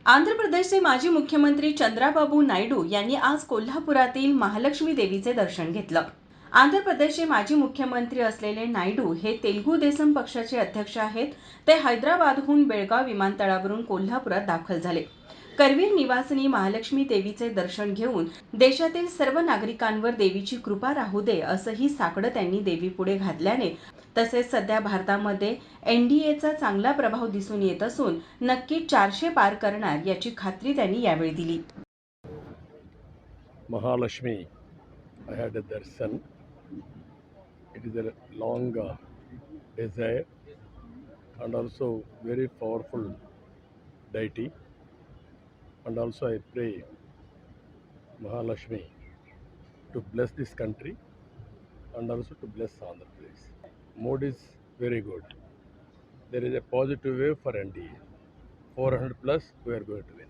आंध्र प्रदेशचे माजी मुख्यमंत्री चंद्राबाबू नायडू यांनी आज कोल्हापुरातील महालक्ष्मी देवीचे दर्शन घेतलं. आंध्र प्रदेशचे माजी मुख्यमंत्री असलेले नायडू हे तेलुगू देसम पक्षाचे अध्यक्ष आहेत. ते हैदराबादहून बेळगाव विमानतळावरून कोल्हापुरात दाखल झाले. करवीर निवासिनी महालक्ष्मी देवीचे दर्शन घेऊन देशातील सर्व नागरिकांवर देवीची कृपा राहू दे असंही साकडं त्यांनी देवीपुढे घातल्याने तसेच सध्या भारतामध्ये एनडीएचा चांगला प्रभाव दिसून येत असून नक्की 400 पार करणार याची खात्री त्यांनी यावेळी दिली. Mahalakshmi, I had a darshan. It is a long desire and also very powerful deity. And also I pray Mahalakshmi to bless this country and also to bless Andhra Pradesh. Mood is very good. There is a positive wave for NDA. 400 plus, we are going to win.